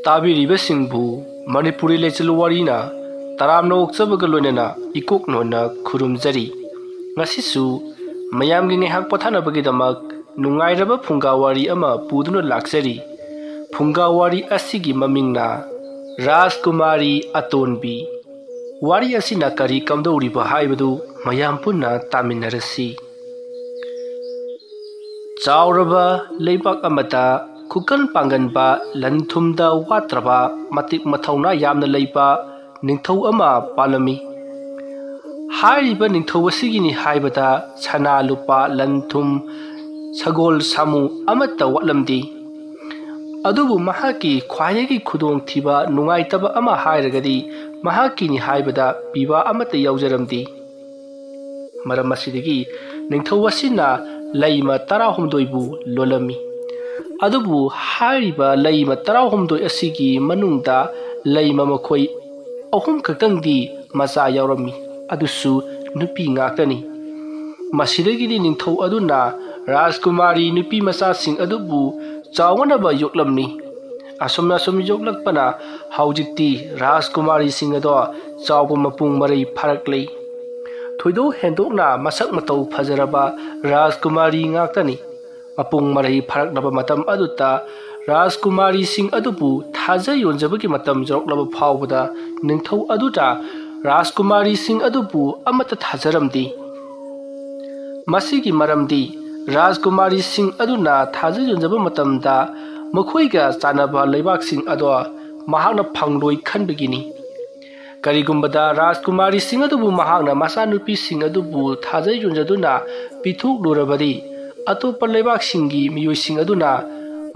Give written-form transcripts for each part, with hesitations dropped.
ताबीरिबसिंबु मणिपुरी लेचल वारीना तरामना ओक्चबगा लोइनना इकोक नोना खुरुमजरी ngasisu mayamgi ngehak pathanabagidamak nungairaba phungawari ama puduna laksari phungawari asigi mamingna Rajkumari Atonbi wari asina kari kamdoriba haibadu mayam punna taminarasi chauraba leibak amata kukan panganba lanthumda watraba matik mathauna yamna leiba ningthau ama palami हाइरिबा निंथौवसिगिनी हाइबदा सना लुपा लंथुम सगोल सामु अमत्ता वटलमदी अदुबु महाकी ख्वाइगी खुदोंग थिबा नुंगाइतबा अमा हाइरगदी महाकीनी हाइबदा पीबा अमत्ता यावजरमदी मरम मसिदगी निंथौवसिना lemma 16 लोलमी अदुबु हाइरिबा lemma 16 असिगी मनुंगदा lemma मखोई अहुम खक्तंगदी मचा यावरमी अदुसु नुपी ngaktani masidagidi ningthau aduna Rajkumari nupi macha sing adubu chawanaba yoklamni asomna som yoklakpana haujikti Rajkumari sing ado chawba mapung marai pharaklei thoido hendokna masak matau phajaraba Rajkumari ngaktani mapung marai pharaknaba matam aduta Rajkumari sing adubu thaja yonjabagi matam joklaba phawbada ningthau aduta Rajkumari Singh adubu amata thajaramdi masigi maramdi Rajkumari Singh aduna thajajonjaba matamda makhoiga chanaba leibak sing ado mahakna phangloi khanbigini karigumbada Rajkumari Singh adubu mahakna masanupi sing adubu thajajonjaduna pithuk lurabadi atopa leibak singi miyoi sing aduna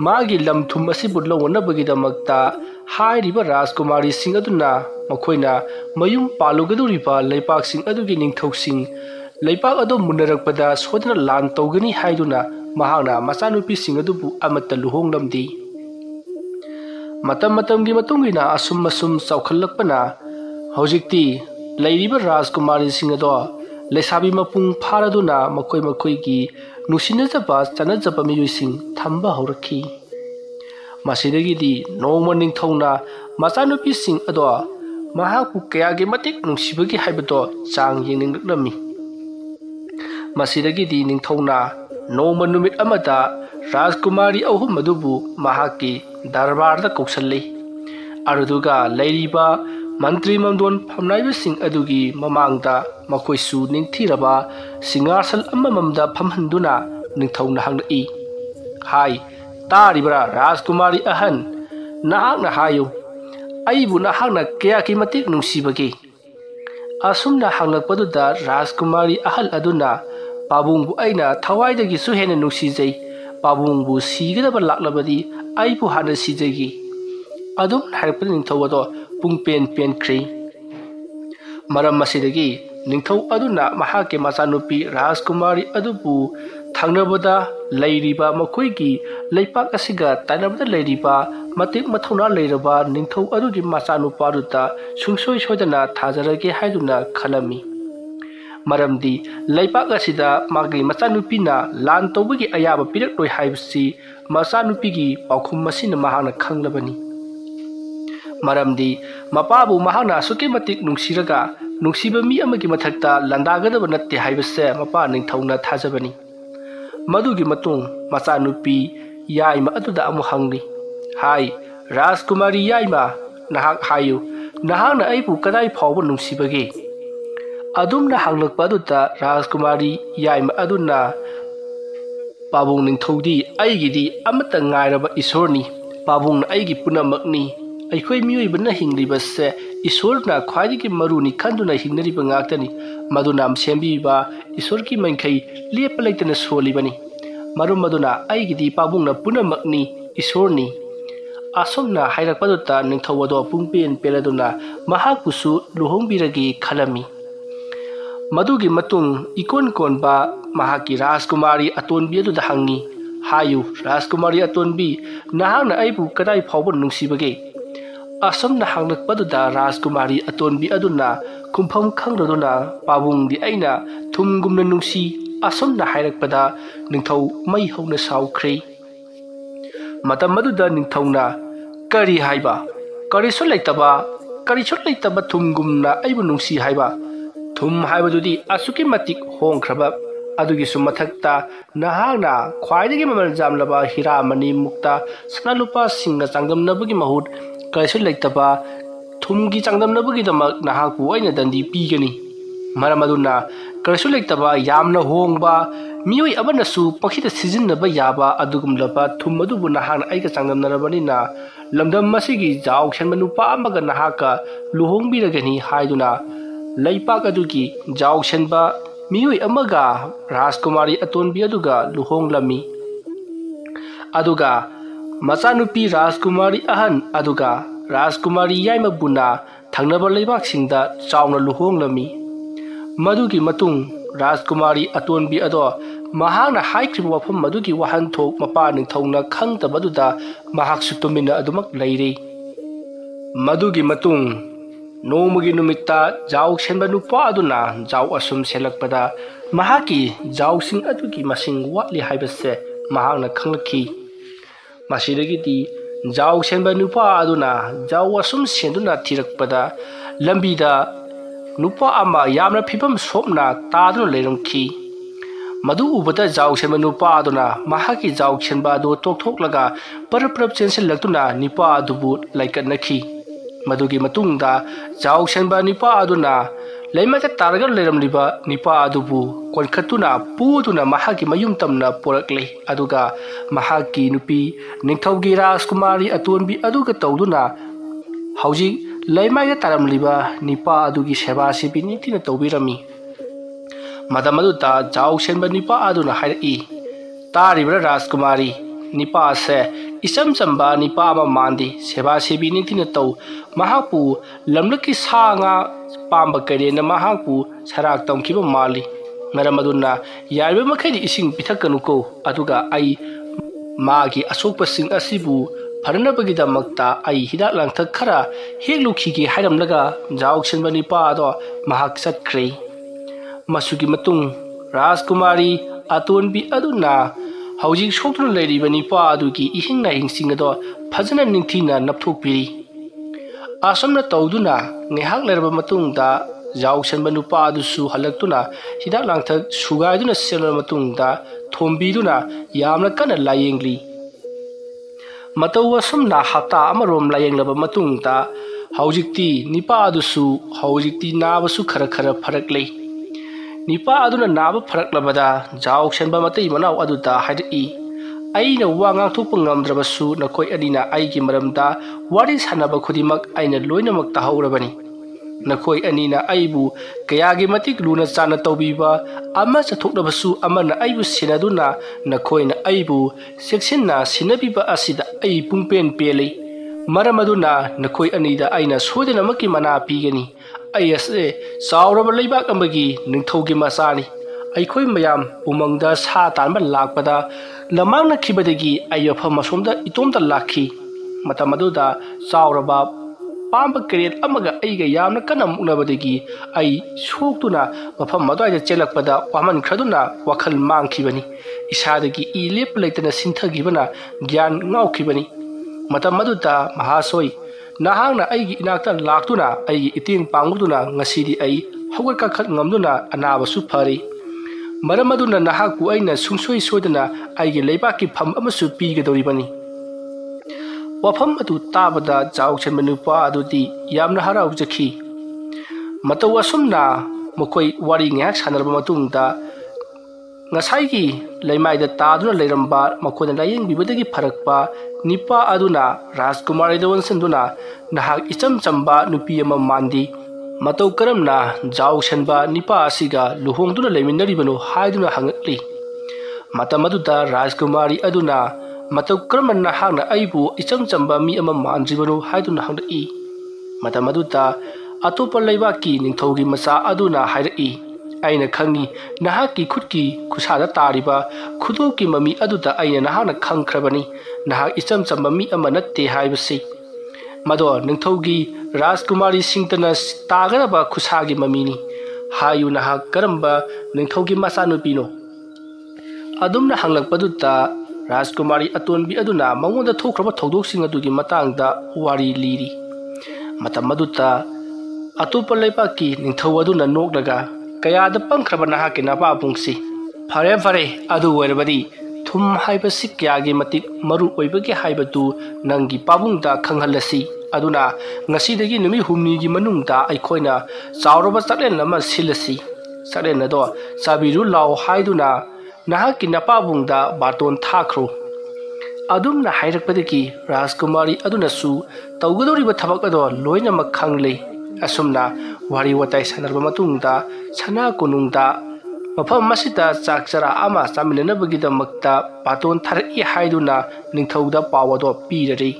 magi lamthum asibu lawonabagidamagta hairiba Rajkumari Singh aduna मखोइना मयुम पालुगदुरिबा लैपाक सिंग अदुगी निंथौसिंग लैपाक अदो मुनरकपदा सोदना लान तौगनी हाइदुना महाना मचानुपी सिंग अदुबु अमत्ता लुहोंगलमदी मतम मतमगी मतुंगिना assume मसुम चौखलकपना हौजिक्ति लैरिबा Rajkumari सिंग अदो लेसाबी मपुंग फारदुना मखोइ मखोइगी नुसिनजबा चनजबा मियुसिंग थंबा हौरखी मसिदगिदी नोंमा निंथौना मचानुपी सिंग अदो महाकु कयागे मतिक नुसिबगी हाइबदो चांग येंगनिंगलमी मसिदगिदी निंथौना नोंमा नुमित अमदा Rajkumari अहुम मदुबु महाकी दरबारदा कौसल्लै अरुदुगा लैरिबा मंत्री मंदोन फमनाइबा सिंग अदुगी ममांगदा मखोइसु निंगथिरबा सिंगारसल अमममदा फमहंदुना निंथौना हंगई हाय तारिबरा Rajkumari अहन नाहकना हायो अइबु नाहकना कयाकी मतिक नुसिबगे असुमना हंगलकपदुदा Rajkumari अहल अदुना पाबुंगबु अइना थवाइदगी सुहेना नुसिजै पाबुंगबु सिगदबा लाक्लबदी अइबु हाना सिजगी अदुम हारपद निंथौवदो पुंगपेन पेनख्रे मरम मसिदगी निंथौ अदुना Mahake मचानुपी Rajkumari अदुबु थांगनबदा लैरिबा मखोइगी लैपाक असिगा ताइनबदा लैरिबा मतिक मथौना लैरबा निंथौ अदुगी मचानुपारुता सुंसोइ सोदना थाजरगे हाइदुना खलमी मरमदी लैपाक असिदा मागी मचानुपीना लान तौबगी अयाबा पिरक्लोइ हाइबसी मचानुपीगी पाउखुम मसिना महाना खंगलबनी मरमदी मपाबु महाना सुके मतिक नुंसिरगा नुंसिबा मी अमगी मथक्ता लंदागदबा नत्ते हाइबसे मपा निंथौना थाजबनी मधुगी मतुंग मचानुपी याइमा अदुदा अमु हंगली हाय Rajkumari Yaima नहाक Hayu नहाकना अइबु कदाइ फावबा नुंसिबगे अदुमना हंगलकपा अदुदा Rajkumari Yaima अदुना पाबुंग निंथौदी अइगिदी अमत्ता ngairaba इशोरनी पाबुंगना अइगी पुनमकनी अइखोइ मियोइबना हिंगलिबसे इशोरना ख्वाइदिगी Maruni खंदुना हिंगनरिबा ngaktani मदुनाम सेंबिबा इशोरकी मंखै लेप लैतना सोलिबनी मरुम मदुना अइगिदी पाबुंगना पुनमकनी इशोरनी असोमना हाइरकपदुता निंथौवदो पुंगपेन पेलदुना महाकुसु लुहोंगबिरगी खलमी मदुगी मतुंग इकोन कोनबा महाकी Rajkumari Atonbi अदुदा हंगी Hayu Rajkumari Atonbi नहाकना अइबु कदाइ फावबा नुंसिबगे असोमना हंगलकपदुदा Rajkumari Atonbi अदुना कुंफम खंगदुना पाबुंगदी अइना थुमगुमना नुंसी असोमना हाइरकपदा निंथौ मई हौना साउख्रे मतम मदुदा निंथौना करी हाइबा करिसु लेतबा करिसु लेतबा थुमगुमना आइबु नुंसी हाइबा थुम हाइबदुदी असुकी मतिक होंख्रबा अदुगी सुमथक्ता नहाना ख्वाइदगी ममल जामलबा हीरा मनी मुक्ता सना लुपा सिंगा चांगदमनबगी महुत करिसु लेतबा थुमगी चांगदमनबगी दमक नहाकु अइना दंदी पीगनी मरम अदुना करिसु लेतबा यामना होंगबा मियोय अबनसु पखिदा सिजिन्नबा याबा अदुगुमलबा थुम अदुबु नहाना आइगा चांगदमनरबनिना लमदम मसिगी जाव खेनबा नुपा अमगा नहाका लुहोंगबिरगनी हाइदुना लैपाक अदुगी जाव खेनबा मियोय अमगा राजकुमारी अतोनबी अदुगा लुहोंगलमी अदुगा मचानुपी राजकुमारी अहन अदुगा राजकुमारी याइमबुना थंगनबा लैबाकसिंगदा चावना लुहोंगलमी मधुगी मतुंग राजकुमारी अतोनबी अदो महाना हाइक्रिब वफम मधुगी वहनथोक मपा निंथौना खंगतबदुदा महाकसु तुमिना अदुमक लैरे मधुगी मतुंग नोमगी नुमित्ता जाव सेनबा नुपा अदुना जाव असुम सेलकपदा महाकी जावसिंग अदुगी मसिंग वाटली हाइबसे महाना खंगलखी मसिदगिदी जाव सेनबा नुपा अदुना जाव असुम सेंदुना थिरकपदा लंबीदा नुपा अमा यामना फिबम सोपना तादुना लेरमखी मधु उबदा जाव सेनबा नुपा अदुना महाकी जाव सेनबा दो तोकथोकलगा परप्रप चेंसिलक्तुना निपा अदुबु लाइकनखी मधुगी मतुंगदा जाव सेनबा निपा अदुना लैमता तारगा लेरमलिबा निपा अदुबु कोनखतुना पुदुना महाकी मयुम तमना पोरकले अदुगा महाकी नुपी निंथौगी राजकुमारी अतोनबी अदुगा तौदुना हौजी लैमाइदा तारमलिबा निपा अदुगी सेवा सिबी नितिना तौबिरमी मदमदुता जाव सेनबा निपा अदुना हाइरई तारिब्रा राजकुमारी निपा से इचम चंबा निपा अमा मांदी सेवा सेबी नितिना तौ महापु लमलकी सागा पांबा करेना महापु सराक तमखिबा माली मरमदुना याइबा मखैदि इसिंग पिथकनुको अदुगा आई मागी असोकपसिंग असिबु फरनबगिदमक्ता आई हिदाक लांथक खरा हेलुखिगे हाइरमलगा जाव सेनबा निपा अदो महाक चटख्रे मसुगी मतुंग राजकुमारी अतोनबी अदुना हौजिक सोक्तुना लैरिबा निपा अदुगी इहिंग नाहिंसिंग अदो फजना निंथिना नपथोकपिरी असमना तौदुना नेहाक लैरबा मतुंगदा जाव सेनबा नुपा अदुसु हलक्तुना हिदाक लांथक सुगाइदुना सेलबा मतुंगदा थोंबीदुना यामना कन्ना लायेंगली मतौ असमना हप्ता अमरोम लायेंगलबा मतुंगदा हौजिकती निपा अदुसु हौजिकती नाबसु खरा खरा फरकले निपा अदुना नाब फरकलबदा जाव सेनबा मतै मनाव अदुदा हाइरई अइना वा ngaंथोकपा ngamdrabasu nakoi adina aigi maramda wari sanaba khudimak aina loinamak tahorabani nakoi anina aibu kayagi matik luna chana tawbiba ama chathoknabasu amana aibu sinaduna nakoina aibu seksinna sinabiba asida ai pungpen pele maramaduna nakoi anida aina sodena makki mana pigani ayase sauraba leibak ambagi ningthaugi masani अखोई मयाम उमंगदा सा तानबा लाकपदा लमांगना खिबदगी अयफम असोमदा इतोमदा lucky मतमदुदा चावरबा पांब crate अमगा अइगा यामना कन्ना मुक्नबदगी अइ सोक्तुना मफम मदवाइदा चेलकपदा वामन खदुना वखल मांगखिबनी इसादगी इ लेप लेतना सिंथगिबना ज्ञान ngauखिबनी मतमदुदा महासोई नहांगना अइगी इनाक्ता लाक्तुना अइगी इतिंग पांगुदुना ngasiदी अइ हौगत काखत ngamduna अनाबसु फरे मरमदुना नहाकु अइना सुंसोई सोदना आइगे लेबाकी फम अमसु पीगदौरिबनी वफम अदु ताबदा जाव सेनबा नुपा अदुदी यामना हराउजखी मतौ असुमना मखोई वारी ngak sanarba matungda ngasai leimai da taduna leiramba makhona layeng bibadagi pharakpa nipa aduna rajkumari dawan sanduna nahak icham chamba nupi ama mandi matau karamna jaw senba nipa asiga luhongduna leiminari banu haiduna hangakli matamaduda rajkumari aduna matau karamna hangna aibu icham chamba mi ama manji banu haiduna hangdai matamaduda atopa leibaki ningthogi macha aduna hairi aina khangi nahaki khutki khusada tariba khudoki mami aduda aina nahana khangkhrabani nahak icham chamba mi ama natte haibasi mado ningthogi rajkumari singtana tagaraba khusagi mamini hayu nahak karamba ningthogi macha nupino adumna hanglakpaduta Rajkumari अतोनबी अदुना मंगोंदा थोख्रबा थौदोकसिंग अदुगी matangda wari liri matam aduta atopa leipaki ningthau aduna nokdaga kayada pangkhraba nahaki napa pungsi fare adu oirabadi thum haiba sikyagi matik maru oibagi haibatu nangi pabungda khanghalasi aduna ngasidagi numi humni gi manungda aikhoina chawraba chaklen lama silasi saklen ado sabiru law haiduna nahaki napabungda baton thakro adumna hairakpadaki rajkumari adunasu tawgadoriba thabak ado loina makhangle asumna wari watai sanarba matungda sana kunungda mafam masita chakchara ama saminanabagi damakta baton tharki haiduna ningthauda pawado pirari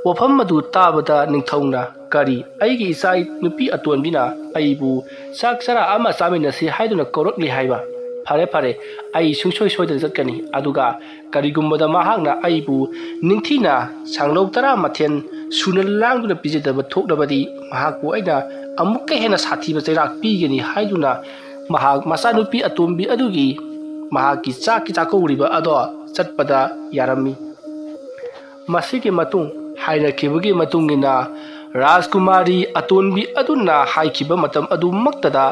wafam madu tabada ningthauna kari aigi isai nupi atonbina aibu chakchara ama saminasi haiduna korokli haiba fare ai sungsoi soida jatkani aduga karigumbada mahangna aibu ningthina sanglau tara mathen sunal langduna pijidaba thokdabadi mahakku aida amukka hena sathiba chairak pigani haiduna mahak masanupi atombi adugi mahaki chaki chakoriba ado chatpada yarami masigi matung hairakibugi matungina rajkumari atonbi aduna haikiba matam adu maktada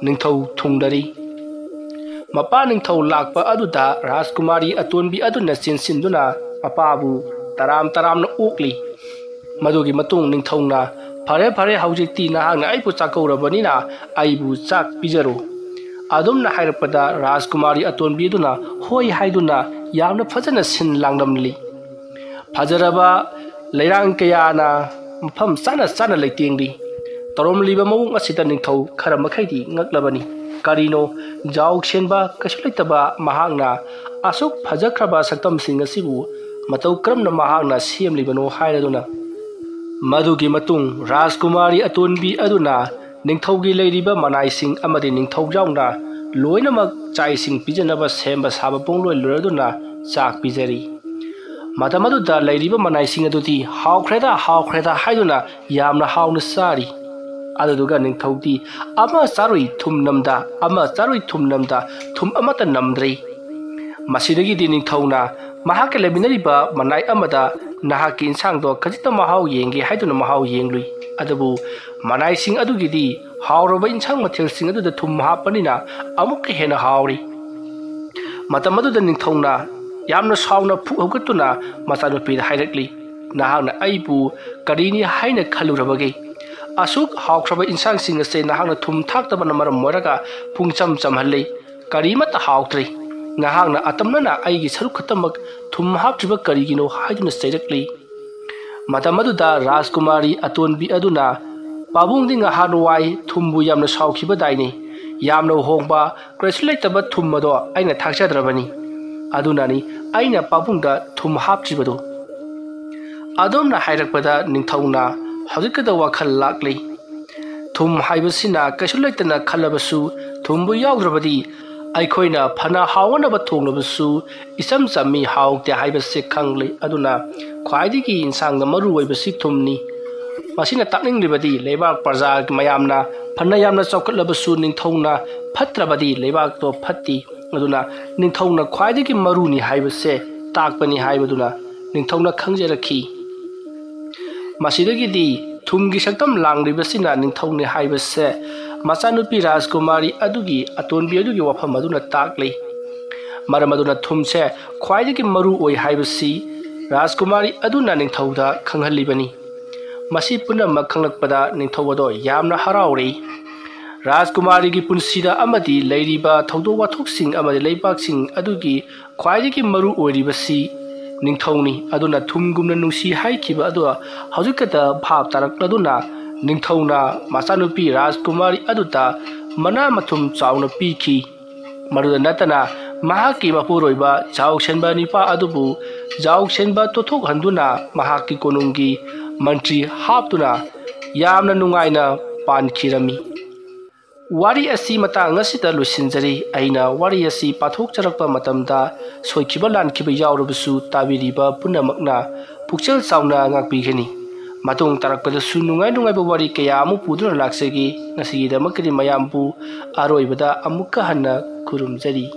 ningthau thungdari mapa ningthau lakpa aduda rajkumari atonbi aduna sinsinduna apabu taram na okli madugi matung ningthauna fare haujikti nahangna aipu chakourabanina aibu chak pijaro adumna hairapada rajkumari atonbi aduna hoi haiduna yamna phajana sin langdamli fajaraba leirang kayana mpham sana leitengli toromliba mawung asita ningthau khara makhaidi ngaklabani karino jauk senba kasulaitaba mahangna asuk phajakraba saktam sing asibu matau kramna mahangna siamlibano hairaduna madugi matung rajkumari atonbi aduna ningthaugi leiriba manai sing amadi ningthau jauna loinamak chai sing pijanaba semba saba pongloi luraduna chak pijari matamaduda leiriba manai sing aduti haukreda haiduna yamna hauna sari aduga ningthauti ama saroi thumnamda thum amata namdrei masidagi di ningthauna mahak lebinariba manai amada nahaki insangdo khajita mahau yenge haiduna mahau yenglui adabu manai sing adugidi hauroba insang mathel sing aduda thum hapanina amuk hena hauri matamaduda ningthauna yamna sauna phugatuna masanupi hairakli nahangna aibu karini haina khalurabage asuk haukraba insang sing ase nahangna thum thakta maram moraga pungcham chamhalei karimata hautri nahangna atamna aigi saruk khatamak thum haptriba karigino haiduna sairakli matamaduda rajkumari atonbi aduna pabungding hanwai thumbu yamna saukhiba daini yamna hongba kreslaitaba thummado aina thakchadrabani adunani aina pabungda thum haptribado adomna hairakpada ningthauna hajikada wakhal lakli thum haibasina kasulaitana khalabasu thumbu yawdrabadi aikhoina phana hawana ba thonglabasu isam sami haukte haibase khangle aduna khwaidigi insangna maru oibasi thumni masina takninglibadi lebak parja mayamna phana yamna chawkatlabasu ningthauna phatrabadi lebak to phatti aduna ningthauna khwaidigi maruni haibase takpani haibaduna ningthauna khangjerakhi masidagidi thumgi saktam langribasina ningthauni haibase machanupi rajkumari adugi atonbi adugi wafam aduna takle maramaduna thumse khwaidagi maru oi haibasi rajkumari aduna ningthauda khanghalibani masi punama khanglakpada ningthawado yamna harauri rajkumari gi punsida amadi leiriba thaudo wathoksing amadi leibaksing adugi khwaidagi maru oiribasi ningthauni aduna thumgumna nungsi haikiba adua hajukata bhab tarakladuna ningthauna machanupi rajkumari aduta mana mathum chauna piki maruda natana mahaki mapuroiba jauksenba nipa adubu jauksenba tothok handuna mahaki konungi mantri haptuna yamna nungaina pankhirami wari asi matang asita lusinjari aina wari asi pathok charakpa matamda soikiba lankiba yawrubusu tabiriba punamakna pukchel sauna ngakpigani matung tarakpada su nungai ba wari kaya amu puduna laksegi ngasigi damakri mayampu aroibada amukka hanna kurumjari